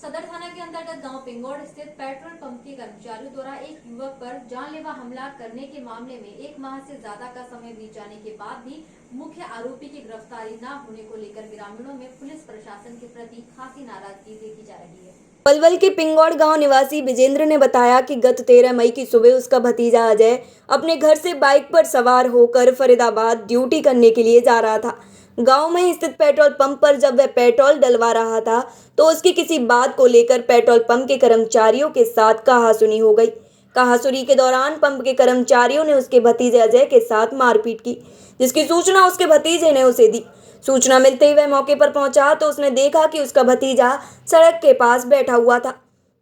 सदर थाना के अंतर्गत गांव पिंगौड़ स्थित पेट्रोल पंप के कर्मचारियों द्वारा एक युवक पर जानलेवा हमला करने के मामले में 1 माह से ज्यादा का समय बीत जाने के बाद भी मुख्य आरोपी की गिरफ्तारी न होने को लेकर ग्रामीणों में पुलिस प्रशासन के प्रति खासी नाराजगी देखी जा रही है। पलवल के पिंगौड़ गांव निवासी विजेंद्र ने बताया कि गत 13 मई की सुबह उसका भतीजा अजय अपने घर से बाइक पर सवार होकर फरीदाबाद ड्यूटी करने के लिए जा रहा था। गांव में स्थित पेट्रोल पंप पर जब वह पेट्रोल डलवा रहा था तो उसकी किसी बात को लेकर पेट्रोल पंप के कर्मचारियों के साथ कहासुनी हो गई। कहासुनी के दौरान पंप के कर्मचारियों ने उसके भतीजे अजय के साथ मारपीट की, जिसकी सूचना उसके भतीजे ने उसे दी। सूचना मिलते ही वह मौके पर पहुंचा तो उसने देखा कि उसका भतीजा सड़क के पास बैठा हुआ था,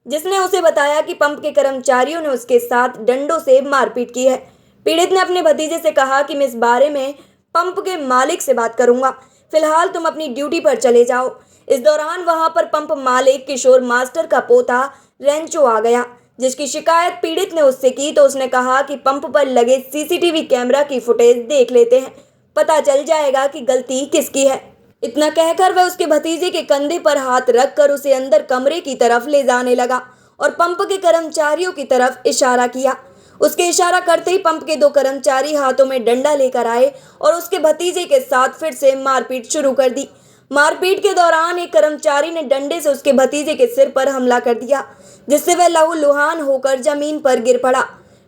जिसने उसे बताया कि पंप के कर्मचारियों ने उसके साथ डंडों से मारपीट की है। पीड़ित ने अपने भतीजे से कहा कि मैं इस बारे में पंप के मालिक से बात करूंगा, फिलहाल तुम अपनी ड्यूटी पर चले जाओ। इस दौरान वहां पर पंप मालिक किशोर मास्टर का पोता रेंचो आ गया, जिसकी शिकायत पीड़ित ने उससे की तो उसने कहा कि पंप पर लगे सीसीटीवी कैमरा की फुटेज देख लेते हैं, पता चल जाएगा कि गलती किसकी है। इतना कहकर वह उसके भतीजे के कंधे पर हाथ रखकर उसे अंदर कमरे की तरफ ले जाने लगा और पंप के कर्मचारियों की तरफ इशारा किया। उसके इशारा करते ही पंप के 2 कर्मचारी हाथों में डंडा लेकर आए और उसके भतीजे के साथ फिर से मारपीट शुरू कर दी। मारपीट के दौरान एक कर्मचारी ने डंडे से उसके भतीजे के सिर पर हमला कर दिया, जिससे वह लहूलुहान होकर जमीन पर गिर पड़ा।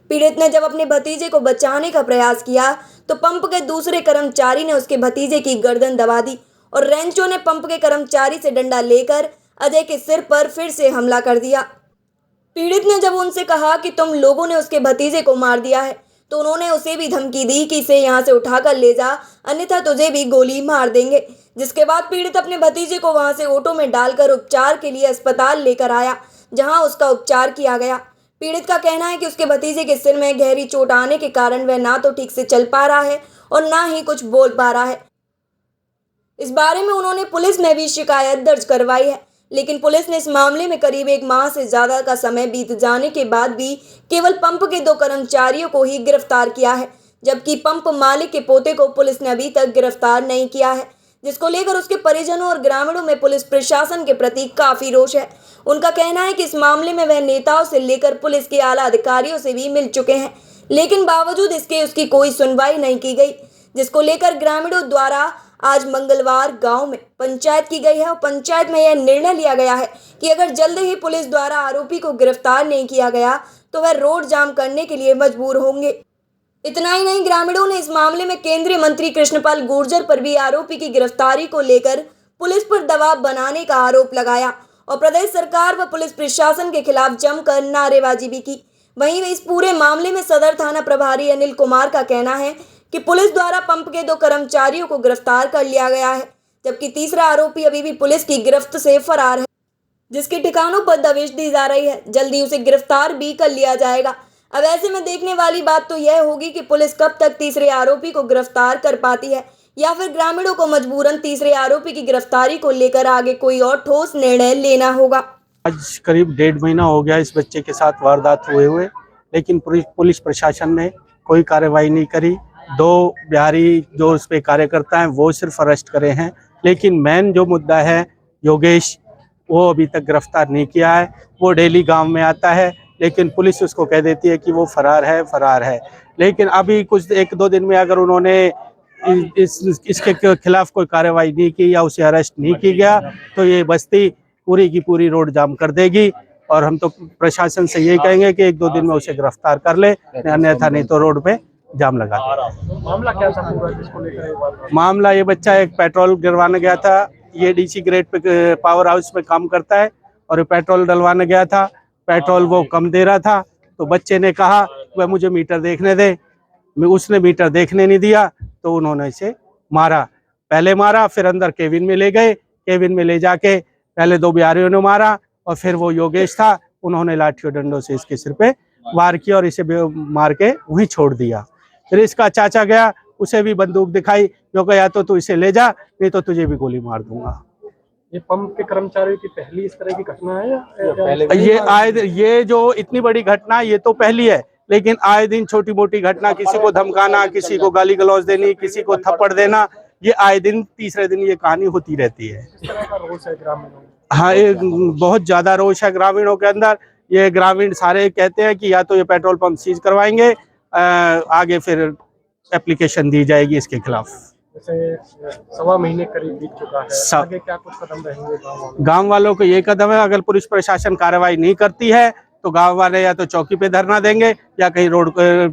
पीड़ित ने जब अपने भतीजे को बचाने का प्रयास किया तो पंप के दूसरे कर्मचारी ने उसके भतीजे की गर्दन दबा दी और रेंचो ने पंप के कर्मचारी से डंडा लेकर अजय के सिर पर फिर से हमला कर दिया। पीड़ित ने जब उनसे कहा कि तुम लोगों ने उसके भतीजे को मार दिया है तो उन्होंने उसे भी धमकी दी कि इसे यहाँ से उठाकर ले जा, अन्यथा तुझे भी गोली मार देंगे। जिसके बाद पीड़ित अपने भतीजे को वहां से ऑटो में डालकर उपचार के लिए अस्पताल लेकर आया, जहां उसका उपचार किया गया। पीड़ित का कहना है कि उसके भतीजे के सिर में गहरी चोट आने के कारण वह ना तो ठीक से चल पा रहा है और ना ही कुछ बोल पा रहा है। इस बारे में उन्होंने पुलिस में भी शिकायत दर्ज करवाई है, लेकिन पुलिस ने इस मामले में करीब 1 माह से ज्यादा का समय बीत जाने के बाद भी केवल पंप के 2 कर्मचारियों को ही गिरफ्तार किया है, जबकि पंप मालिक के पोते को पुलिस ने अभी तक गिरफ्तार नहीं किया है, जिसको लेकर उसके परिजनों और ग्रामीणों में पुलिस प्रशासन के प्रति काफी रोष है। उनका कहना है कि इस मामले में वह नेताओं से लेकर पुलिस के आला अधिकारियों से भी मिल चुके हैं, लेकिन बावजूद इसके उसकी कोई सुनवाई नहीं की गई, जिसको लेकर ग्रामीणों द्वारा आज मंगलवार गांव में पंचायत की गई है और पंचायत में यह निर्णय लिया गया है कि अगर जल्द ही पुलिस द्वारा आरोपी को गिरफ्तार नहीं किया गया तो वह रोड जाम करने के लिए मजबूर होंगे। इतना ही नहीं, ग्रामीणों ने इस मामले में केंद्रीय मंत्री कृष्णपाल गुर्जर पर भी आरोपी की गिरफ्तारी को लेकर पुलिस पर दबाव बनाने का आरोप लगाया और प्रदेश सरकार व पुलिस प्रशासन के खिलाफ जमकर नारेबाजी भी की। वहीं इस पूरे मामले में सदर थाना प्रभारी अनिल कुमार का कहना है कि पुलिस द्वारा पंप के 2 कर्मचारियों को गिरफ्तार कर लिया गया है, जबकि तीसरा आरोपी अभी भी पुलिस की गिरफ्त से फरार है, जिसके ठिकानों पर दबिश दी जा रही है। जल्दी उसे गिरफ्तार भी कर लिया जाएगा। अब ऐसे में देखने वाली बात तो यह होगी कि पुलिस कब तक तीसरे आरोपी को गिरफ्तार कर पाती है या फिर ग्रामीणों को मजबूरन तीसरे आरोपी की गिरफ्तारी को लेकर आगे कोई और ठोस निर्णय लेना होगा। आज करीब 1.5 महीना हो गया इस बच्चे के साथ वारदात हुए, लेकिन पुलिस प्रशासन ने कोई कार्रवाई नहीं करी। 2 बिहारी जो उस पे कार्यकर्ता हैं वो सिर्फ अरेस्ट करे हैं, लेकिन मेन जो मुद्दा है योगेश, वो अभी तक गिरफ्तार नहीं किया है। वो डेली गांव में आता है, लेकिन पुलिस उसको कह देती है कि वो फरार है। लेकिन अभी कुछ 1-2 दिन में अगर उन्होंने इसके खिलाफ कोई कार्रवाई नहीं की या उसे अरेस्ट नहीं किया गया तो ये बस्ती पूरी की पूरी रोड जाम कर देगी। और हम तो प्रशासन से यही कहेंगे कि 1-2 दिन में उसे गिरफ्तार कर ले, अन्यथा नहीं तो रोड पे जाम लगा दे। मामला क्या था पूरा जिसको लेकर? मामला ये बच्चा एक पेट्रोल गिरवाने गया था। ये DC grade pay power house में काम करता है और ये पेट्रोल डलवाने गया था। पेट्रोल वो कम दे रहा था तो बच्चे ने कहा वह मुझे मीटर देखने दे। उसने मीटर देखने नहीं दिया तो उन्होंने इसे मारा। पहले मारा, फिर अंदर केबिन में ले गए। केबिन में ले जाके पहले 2 बिहारियों ने मारा और फिर वो योगेश था, उन्होंने लाठी और डंडों से इसके सिर पे वार किया और इसे मार के वहीं छोड़ दिया। फिर इसका चाचा गया, उसे भी बंदूक दिखाई, जो कहा तो तू इसे ले जा, नहीं तो तुझे भी गोली मार दूंगा। ये पंप के कर्मचारियों की पहली इस तरह की घटना है या ये जो इतनी बड़ी घटना ये तो पहली है, लेकिन आए दिन छोटी मोटी घटना, किसी को धमकाना, किसी को गाली गलौज देनी, किसी को थप्पड़ देना, ये आए दिन तीसरे दिन ये कहानी होती रहती है। इस तरह का रोष है ग्रामीणों में। हाँ, ये बहुत ज्यादा रोष है ग्रामीणों के अंदर। ये ग्रामीण सारे कहते हैं कि या तो ये पेट्रोल पंप सीज करवाएंगे, आगे फिर एप्लीकेशन दी जाएगी इसके खिलाफ। जैसे 1.25 महीने करीब बीत चुका है, सब- आगे क्या कुछ कदम रहेंगे गाँव वालों? गांव वालों को ये कदम है, अगर पुलिस प्रशासन कार्रवाई नहीं करती है तो गांव वाले या तो चौकी पे धरना देंगे या कहीं रोड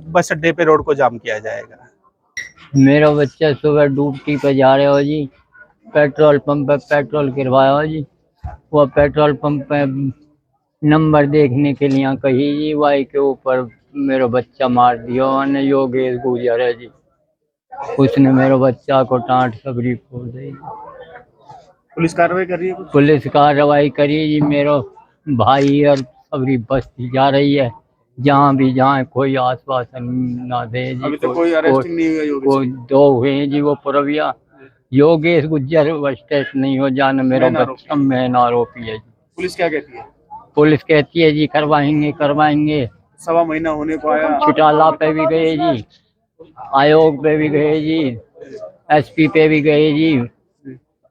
बस अड्डे पे रोड को जाम किया जाएगा। मेरा बच्चा सुबह ड्यूटी पे जा रहे हो जी, पेट्रोल पंप पे पेट्रोल गिरवाया हो जी। वो पेट्रोल पंप पे नंबर देखने के लिए कही जी, वाई के ऊपर मेरा बच्चा मार दिया उन्होंने, योगेश गुजर है जी। उसने मेरे बच्चा को टाँट सबरी फोड़ दी। पुलिस कार्रवाई कर रही है? पुलिस कार्रवाई करी जी, मेरा भाई और सबरी बस्ती जा रही है, जहाँ भी जाए कोई आश्वासन ना दे जी। अभी तक कोई अरेस्टिंग नहीं हुआ योगेश? कोई 2 हुए हैं जी, वो पुरविया योगेश गुज्जर स्टेट नहीं हो जाना, मेरा बच्चा मेन आरोपी है जी। पुलिस क्या कहती है? पुलिस कहती है जी करवाएंगे करवाएंगे। 1.25 महीना होने को आया। छिटाला पे भी गए जी, आयोग पे भी गए जी, एसपी पे भी गए जी,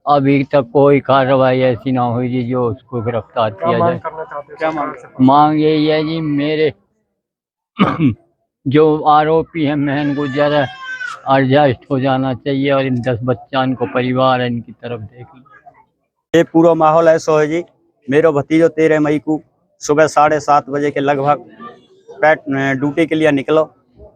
अभी तक कोई कार्रवाई ऐसी ना हुई जी जो उसको गिरफ्तार क्या किया मांग जाए। करना चाहते हैं? क्या सरकार मांग? से? मांग यही है जी, मेरे जो आरोपी है महन गुजर है, एडजस्ट हो जाना चाहिए और इन 10 बच्चों को परिवार है इनकी तरफ देख लो। ये पूरा माहौल ऐसा है जी। मेरा भतीजो 13 मई को सुबह 7:30 बजे के लगभग ड्यूटी के लिए निकलो,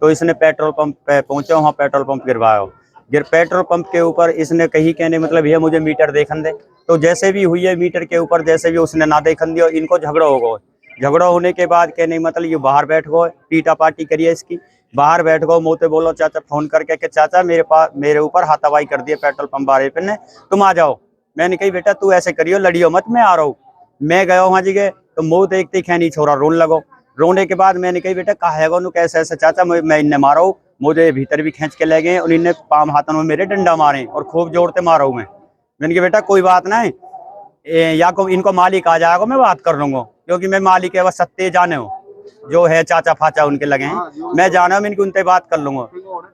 तो इसने पेट्रोल पंप पे पहुंचा, वहाँ पेट्रोल पंप गिरवाया। पेट्रोल पंप के ऊपर इसने कही कहने मतलब भैया मुझे मीटर देखन दे, तो जैसे भी हुई है मीटर के ऊपर जैसे भी उसने ना देखन दिया, इनको झगड़ा हो गया। झगड़ा होने के बाद कहने मतलब ये बाहर बैठ गए, पीटा पाटी करिए इसकी, बाहर बैठ गए। मोते बोलो चाचा फोन करके कि चाचा मेरे ऊपर हाथापाई कर दिए पेट्रोल पंप वाले पे ने, तुम आ जाओ। मैंने कही बेटा तू ऐसे करियो, लड़ियो मत, मैं आ रहा हूँ। मैं गया वहाँ जी गए तो मुँह देखते खैनी छोरा रोने लगो। रोने के बाद मैंने कही बेटा कहा है कैसे ऐसे चाचा मैं इन्हें मारा हूँ, मुझे भीतर भी खींच के ले गए और इन्हें पाम हाथों में मेरे डंडा मारे और खूब जोड़ते मारा हूँ मैं। मैंने कहा बेटा कोई बात नहीं, या को इनको मालिक आ जाएगा मैं बात कर लूंगा, क्योंकि मैं मालिक है बस सत्य जाने हो जो है चाचा फाचा उनके लगे हैं, मैं जाना हूँ, इनकी उनसे बात कर लूंगा।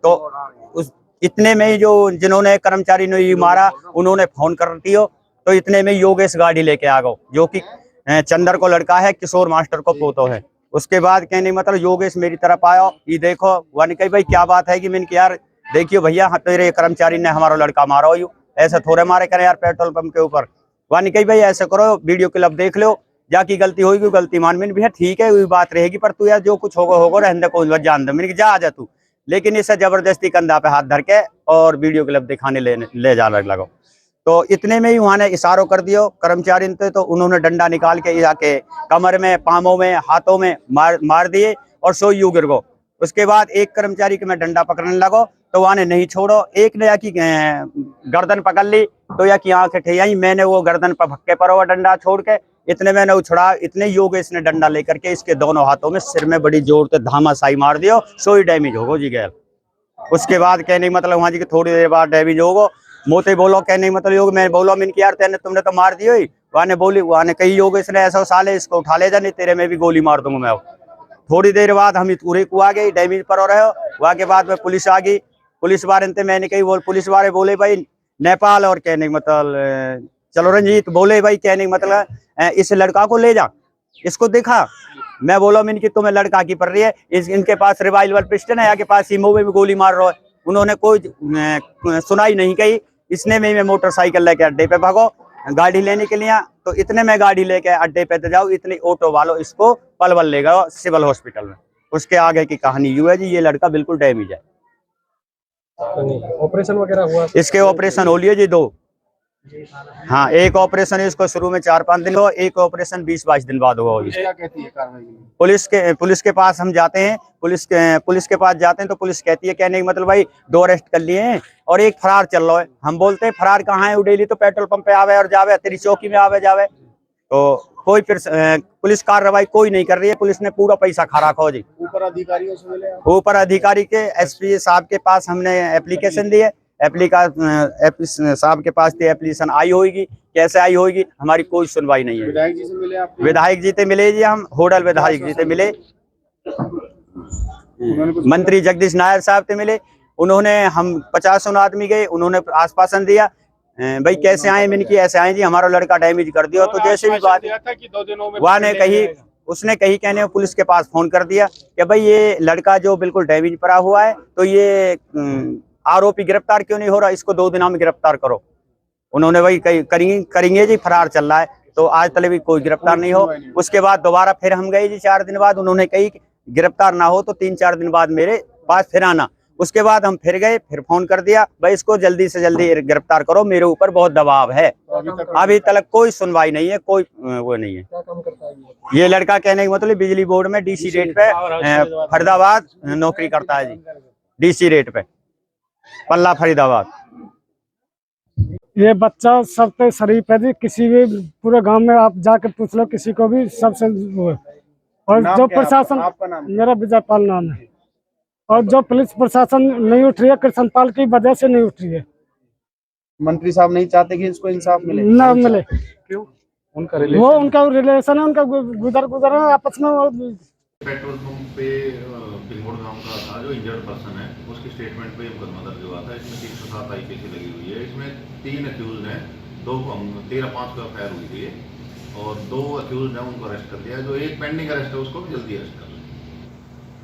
तो उस इतने में ही जो जिन्होंने कर्मचारी ने ये मारा उन्होंने फोन कर दियो, तो इतने में योगेश गाड़ी लेके आ गो, जो कि चंदर को लड़का है, किशोर मास्टर को पोतो है। उसके बाद कहने मतलब योगेश मेरी तरफ आया, ये देखो वन कही भाई क्या बात है कि मैंने यार देखियो भैया तेरे कर्मचारी ने हमारा लड़का मारा हो, यू ऐसे थोड़े मारे करे यार पेट्रोल पंप के ऊपर। वन कही भाई ऐसे करो वीडियो क्लिप देख लो, जाकी गलती होगी गलती मान में भैया ठीक है वही बात रहेगी, पर तू यार जो कुछ होगा होगा रहने को जान दे। मैंने जा आ जा तू, लेकिन इसे जबरदस्ती कंधा पे हाथ धर के और वीडियो क्लिप दिखाने ले जाने लगो। तो इतने में ही वहां ने इशारों कर दियो कर्मचारी ने, तो उन्होंने डंडा निकाल के जाके कमर में, पामों में, हाथों में मार दिए और सो यू गिर गो। उसके बाद एक कर्मचारी के मैं डंडा पकड़ने लगो तो वहां ने नहीं छोड़ो, एक ने या की गर्दन पकड़ ली तो या की आंखें ठेयाई, मैंने वो गर्दन पर भक्के पर हुआ डंडा छोड़ के, इतने मैंने उछड़ा, इतने योगेश ने डंडा लेकर के इसके दोनों हाथों में सिर में बड़ी जोर से धामाशाही मार दियो, सोई डैमेज हो गो जी गैल। उसके बाद कहने मतलब वहां जी थोड़ी देर बाद डैमेज हो गो, मोते बोलो कहने मतलब योग मैं बोलो मैंने यार तेने तुमने तो मार दियो ही, वहां बोली वहां ने कही योगेश ने ऐसा साले इसको उठा ले जा, नहीं तेरे में भी गोली मार दूंगा मैं। थोड़ी देर बाद हम पूरे को आ गए, डैमेज पर हो रहे हो। वहां के बाद में पुलिस आ गई, पुलिस वाले मैंने कही वो पुलिस वाले बोले भाई नेपाल और कहने मतलब चलो रंजीत बोले भाई कहने मतलब इस लड़का को ले जा, इसको देखा। मैं बोला मैंने कि तुम्हें लड़का की पड़ रही है, इनके पास रिवाल्वर पिस्टल है, यहाँ के पास मुंह में भी गोली मार रहा है। उन्होंने कोई सुनाई नहीं कही। इसने में मैं मोटरसाइकिल लेके अड्डे पे भागो गाड़ी लेने के लिए, तो इतने में गाड़ी लेके अड्डे पे तो जाओ, इतने ऑटो वालों इसको पलवल ले गए सिविल हॉस्पिटल में। उसके आगे की कहानी यूं है जी, ये लड़का बिल्कुल डैमेज है। ऑपरेशन वगैरह हुआ? इसके ऑपरेशन हो लिए जी 2। हाँ, एक ऑपरेशन इसको शुरू में 4-5 दिन हो, एक ऑपरेशन 20-22 दिन बाद हुआ। क्या कहती है कार्रवाई? पुलिस के पास हम जाते हैं, पुलिस के पास जाते हैं तो पुलिस कहती है कहने मतलब भाई 2 अरेस्ट कर लिए हैं और एक फरार चल रहा है। हम बोलते हैं फरार कहाँ है, उडेली तो पेट्रोल पंप पे आवे और जावे, तेरी चौकी में आवे जावे। तो कोई फिर पुलिस कार्रवाई कोई नहीं कर रही है, पुलिस ने पूरा पैसा खा रखा जी। ऊपर अधिकारियों से मिले? ऊपर अधिकारी के एसपी साहब के पास हमने एप्लीकेशन दी है, साहब के पास एप्लीकेशन आई होगी, कैसे आई होगी हमारी कोई सुनवाई नहीं है। विधायक जी से मिले आप? विधायक जी से मिले जी, हम होडल विधायक जी से मिले, मंत्री जगदीश नायर साहब से मिले, उन्होंने हम 50 आदमी गए, उन्होंने आश्वासन दिया भाई कैसे आए, मैंने कि ऐसे आए जी, हमारा लड़का डैमेज कर दिया। तो जैसे भी बात वहाँ ने कही, उसने कही कहने पुलिस के पास फोन कर दिया कि भाई ये लड़का जो बिल्कुल डैमेज पड़ा हुआ है, तो ये आरोपी गिरफ्तार क्यों नहीं हो रहा, इसको 2 दिनों में गिरफ्तार करो। उन्होंने वही करेंगे जी, फरार चल रहा है, तो आज तक भी कोई गिरफ्तार नहीं हो। उसके बाद दोबारा फिर हम गए जी 4 दिन बाद, उन्होंने कही गिरफ्तार ना हो तो 3-4 दिन बाद मेरे पास फिर आना। उसके बाद हम फिर गए, फिर फोन कर दिया भाई इसको जल्दी से जल्दी गिरफ्तार करो, मेरे ऊपर बहुत दबाव है। अभी तक कोई सुनवाई नहीं है, कोई वो नहीं है। क्या काम करता है ये लड़का कहने का मतलब बिजली बोर्ड में DC रेट पे फरीदाबाद नौकरी करता है जी, DC रेट पे पल्ला फरीदाबाद। ये बच्चा सबसे शरीफ है जी, किसी भी पूरे गांव में आप जाके पूछ लो, किसी को भी सबसे वो है। और जो प्रशासन, मेरा विजयपाल नाम है, और जो पुलिस प्रशासन नहीं उठ रही है, कृष्णपाल की वजह से नहीं उठ रही है। मंत्री साहब नहीं चाहते कि इसको इंसाफ मिले? ना मिले, क्यों? वो उनका रिलेशन है, उनका गुजर है आपस में। पेट्रोल पंप पे पिंगोड़ गांव का था जो इंजर्ड पर्सन है, उसकी स्टेटमेंट पे मुकदमा दर्ज हुआ था। इसमें 307 IPC लगी हुई है। इसमें 3 अक्यूज हैं, 13/5 को FIR हुई थी और 2 अक्यूज हैं, उनको अरेस्ट कर दिया। जो एक पेंडिंग अरेस्ट है उसको भी जल्दी अरेस्ट कर